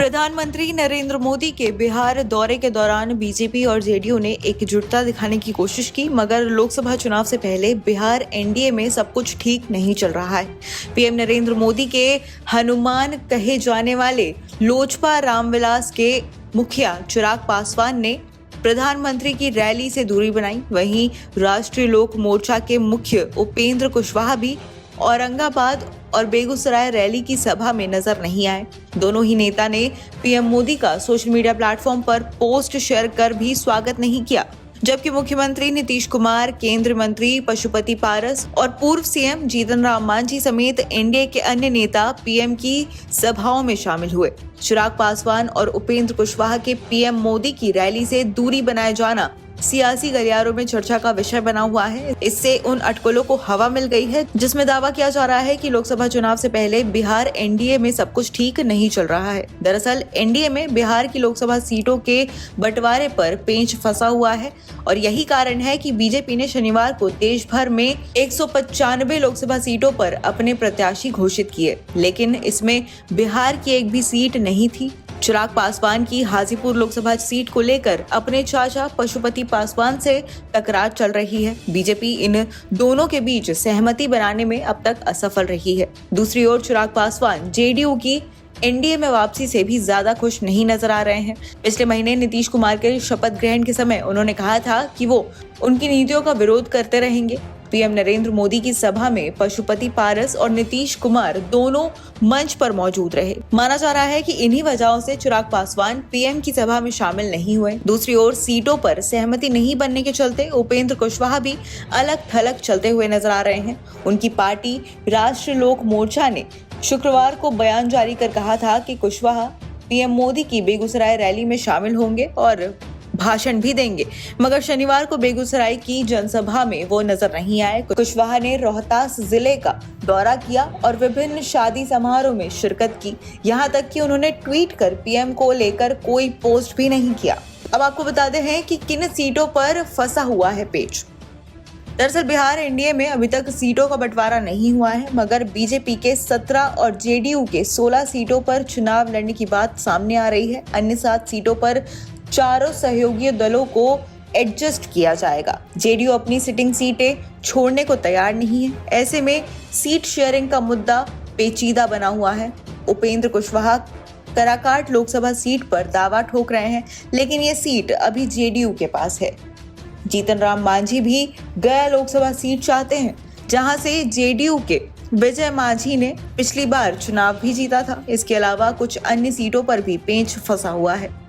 प्रधानमंत्री नरेंद्र मोदी के बिहार दौरे के दौरान बीजेपी और जेडीयू ने एकजुटता दिखाने की कोशिश की, मगर लोकसभा चुनाव से पहले बिहार एनडीए में सब कुछ ठीक नहीं चल रहा है। पीएम नरेंद्र मोदी के हनुमान कहे जाने वाले लोजपा रामविलास के मुखिया चिराग पासवान ने प्रधानमंत्री की रैली से दूरी बनाई। वहीं राष्ट्रीय लोक मोर्चा के मुख्य उपेंद्र कुशवाहा भी औरंगाबाद और बेगूसराय रैली की सभा में नजर नहीं आए। दोनों ही नेता ने पीएम मोदी का सोशल मीडिया प्लेटफॉर्म पर पोस्ट शेयर कर भी स्वागत नहीं किया, जबकि मुख्यमंत्री नीतीश कुमार, केंद्रीय मंत्री पशुपति पारस और पूर्व सीएम जीतन राम मांझी समेत एनडीए के अन्य नेता पीएम की सभाओं में शामिल हुए। चिराग पासवान और उपेंद्र कुशवाहा के पीएम मोदी की रैली से दूरी बनाए जाना सियासी गलियारों में चर्चा का विषय बना हुआ है। इससे उन अटकलों को हवा मिल गई है जिसमें दावा किया जा रहा है कि लोकसभा चुनाव से पहले बिहार एनडीए में सब कुछ ठीक नहीं चल रहा है। दरअसल एनडीए में बिहार की लोकसभा सीटों के बंटवारे पर पेंच फंसा हुआ है और यही कारण है कि बीजेपी ने शनिवार को देश भर में 195 लोकसभा सीटों पर अपने प्रत्याशी घोषित किए, लेकिन इसमें बिहार की एक भी सीट नहीं थी। चिराग पासवान की हाजीपुर लोकसभा सीट को लेकर अपने चाचा पशुपति पासवान से टकरार चल रही है। बीजेपी इन दोनों के बीच सहमति बनाने में अब तक असफल रही है। दूसरी ओर चिराग पासवान जेडीयू की एनडीए में वापसी से भी ज्यादा खुश नहीं नजर आ रहे हैं। पिछले महीने नीतीश कुमार के शपथ ग्रहण के समय उन्होंने कहा था कि वो उनकी नीतियों का विरोध करते रहेंगे। पीएम नरेंद्र मोदी की सभा में पशुपति पारस और नीतीश कुमार दोनों मंच पर मौजूद रहे। माना जा रहा है कि इन्हीं वजहों से चिराग पासवान पीएम की सभा में शामिल नहीं हुए। दूसरी ओर सीटों पर सहमति नहीं बनने के चलते उपेंद्र कुशवाहा भी अलग थलग चलते हुए नजर आ रहे हैं। उनकी पार्टी राष्ट्रीय लोक मोर्चा ने शुक्रवार को बयान जारी कर कहा था कि कुशवाहा पीएम मोदी की बेगूसराय रैली में शामिल होंगे और भाषण भी देंगे, मगर शनिवार को बेगूसराय की जनसभा में वो नजर नहीं आए। कुशवाहा ने रोहतास जिले का दौरा किया और विभिन्न शादी समारोह में शिरकत की। यहाँ तक कि उन्होंने ट्वीट कर पीएम को लेकर कोई पोस्ट भी नहीं किया। अब आपको बताते हैं कि किन सीटों पर फंसा हुआ है पेच। दरअसल बिहार एनडीए में अभी तक सीटों का बंटवारा नहीं हुआ है, मगर बीजेपी के 17 और जेडीयू के 16 सीटों पर चुनाव लड़ने की बात सामने आ रही है। अन्य 7 सीटों पर चारों सहयोगी दलों को एडजस्ट किया जाएगा। जेडीयू अपनी सिटिंग सीटें छोड़ने को तैयार नहीं है। ऐसे में सीट शेयरिंग का मुद्दा पेचीदा बना हुआ है। उपेंद्र कुशवाहा कराकाट लोकसभा सीट पर दावा ठोक रहे हैं, लेकिन ये सीट अभी जेडीयू के पास है। जीतन राम मांझी भी गया लोकसभा सीट चाहते हैं, जहां से जेडीयू के विजय मांझी ने पिछली बार चुनाव भी जीता था। इसके अलावा कुछ अन्य सीटों पर भी पेंच फंसा हुआ है।